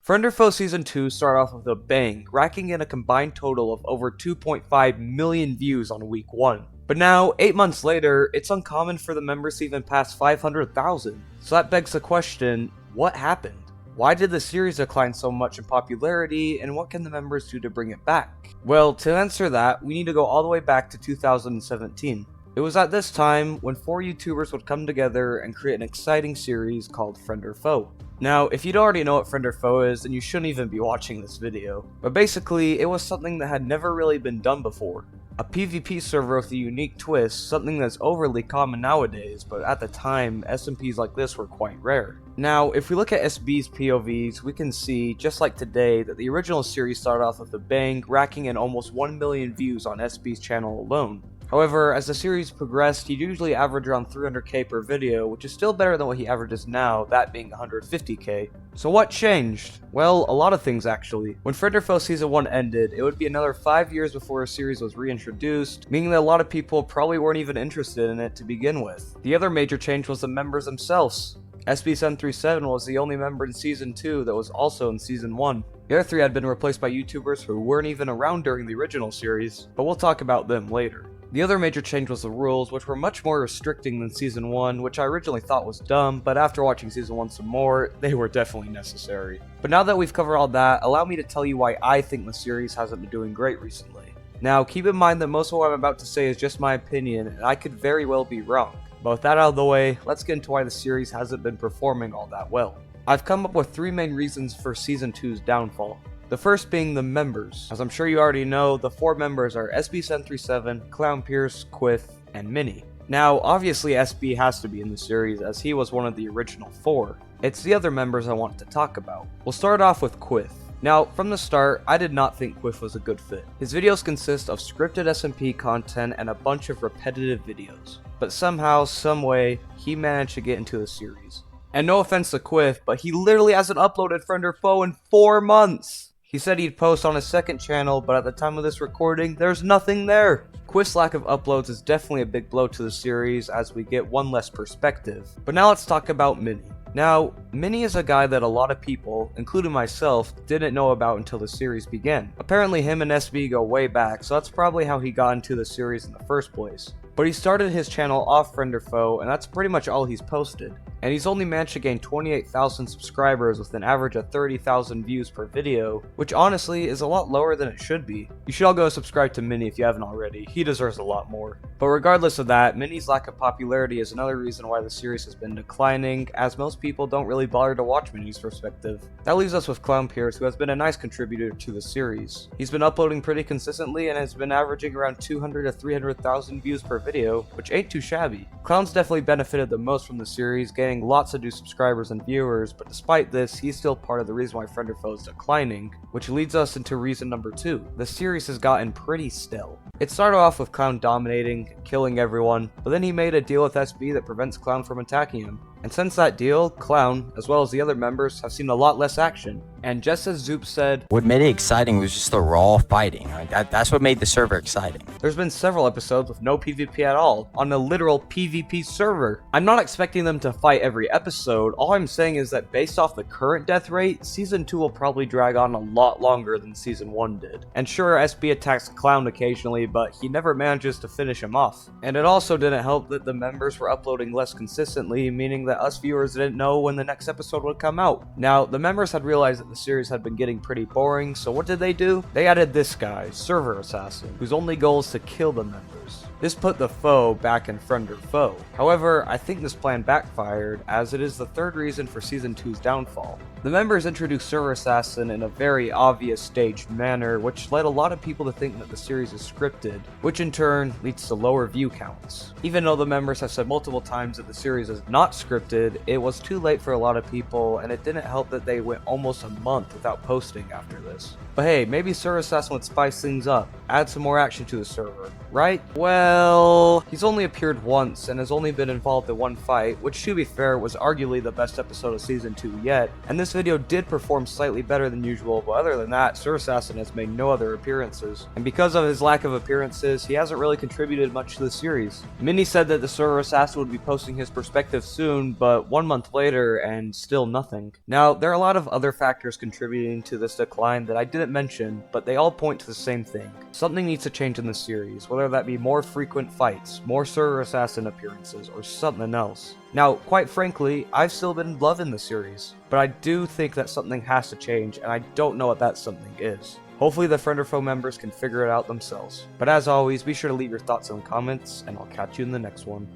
Friend or Foe Season 2 started off with a bang, racking in a combined total of over 2.5 million views on week 1. But now, 8 months later, it's uncommon for the members to even pass 500,000. So that begs the question, what happened? Why did the series decline so much in popularity, and what can the members do to bring it back? Well, to answer that, we need to go all the way back to 2017. It was at this time when 4 YouTubers would come together and create an exciting series called Friend or Foe. Now, if you don't already know what Friend or Foe is, then you shouldn't even be watching this video. But basically, it was something that had never really been done before. A PvP server with a unique twist, something that's overly common nowadays, but at the time, SMPs like this were quite rare. Now, if we look at SB's POVs, we can see, just like today, that the original series started off with a bang, racking in almost 1 million views on SB's channel alone. However, as the series progressed, he'd usually average around 300k per video, which is still better than what he averages now, that being 150k. So what changed? Well, a lot of things actually. When Friend or Foe Season 1 ended, it would be another 5 years before a series was reintroduced, meaning that a lot of people probably weren't even interested in it to begin with. The other major change was the members themselves. SB737 was the only member in Season 2 that was also in Season 1. The other 3 had been replaced by YouTubers who weren't even around during the original series, but we'll talk about them later. The other major change was the rules, which were much more restricting than Season 1, which I originally thought was dumb, but after watching Season 1 some more, they were definitely necessary. But now that we've covered all that, allow me to tell you why I think the series hasn't been doing great recently. Now, keep in mind that most of what I'm about to say is just my opinion, and I could very well be wrong. But with that out of the way, let's get into why the series hasn't been performing all that well. I've come up with 3 main reasons for Season 2's downfall. The first being the members. As I'm sure you already know, the 4 members are SB737, ClownPierce, Quiff, and Mini. Now, obviously SB has to be in the series as he was one of the original 4. It's the other members I want to talk about. We'll start off with Quiff. Now, from the start, I did not think Quiff was a good fit. His videos consist of scripted SMP content and a bunch of repetitive videos. But somehow, someway, he managed to get into the series. And no offense to Quiff, but he literally hasn't uploaded Friend or Foe in 4 months! He said he'd post on his second channel, but at the time of this recording, there's nothing there. Quiff's lack of uploads is definitely a big blow to the series as we get one less perspective. But now let's talk about Mini. Now, Mini is a guy that a lot of people, including myself, didn't know about until the series began. Apparently him and SB go way back, so that's probably how he got into the series in the first place. But he started his channel off Friend or Foe, and that's pretty much all he's posted. And he's only managed to gain 28,000 subscribers with an average of 30,000 views per video, which honestly is a lot lower than it should be. You should all go subscribe to Mini if you haven't already, he deserves a lot more. But regardless of that, Mini's lack of popularity is another reason why the series has been declining, as most people don't really bother to watch Mini's perspective. That leaves us with ClownPierce, who has been a nice contributor to the series. He's been uploading pretty consistently and has been averaging around 200 to 300,000 views per video, which ain't too shabby. Clown's definitely benefited the most from the series, gaining lots of new subscribers and viewers, but despite this, he's still part of the reason why Friend or Foe is declining, which leads us into reason number 2. The series has gotten pretty stale. It started off with Clown dominating, killing everyone, but then he made a deal with SB that prevents Clown from attacking him. And since that deal, Clown, as well as the other members, have seen a lot less action. And just as Zoop said, what made it exciting was just the raw fighting. That's what made the server exciting. There's been several episodes with no PvP at all, on a literal PvP server. I'm not expecting them to fight every episode, all I'm saying is that based off the current death rate, Season 2 will probably drag on a lot longer than Season 1 did. And sure, SB attacks Clown occasionally, but he never manages to finish him off. And it also didn't help that the members were uploading less consistently, meaning that us viewers didn't know when the next episode would come out. Now, the members had realized that the series had been getting pretty boring, so what did? They added this guy, Server Assassin, whose only goal is to kill the members. This put the foe back in Friend or Foe. However, I think this plan backfired, as it is the 3rd reason for Season 2's downfall. The members introduced Server Assassin in a very obvious staged manner, which led a lot of people to think that the series is scripted, which in turn leads to lower view counts. Even though the members have said multiple times that the series is not scripted, it was too late for a lot of people, and it didn't help that they went almost a month without posting after this. But hey, maybe Server Assassin would spice things up, add some more action to the server, right? Well, Well, he's only appeared once and has only been involved in one fight, which to be fair was arguably the best episode of Season 2 yet, and this video did perform slightly better than usual, but other than that, Sir Assassin has made no other appearances. And because of his lack of appearances, he hasn't really contributed much to the series. Minnie said that the Sir Assassin would be posting his perspective soon, but 1 month later, and still nothing. Now, there are a lot of other factors contributing to this decline that I didn't mention, but they all point to the same thing. Something needs to change in the series, whether that be more frequent fights, more Sir Assassin appearances, or something else. Now, quite frankly, I've still been loving the series, but I do think that something has to change, and I don't know what that something is. Hopefully the Friend or Foe members can figure it out themselves. But as always, be sure to leave your thoughts in the comments, and I'll catch you in the next one.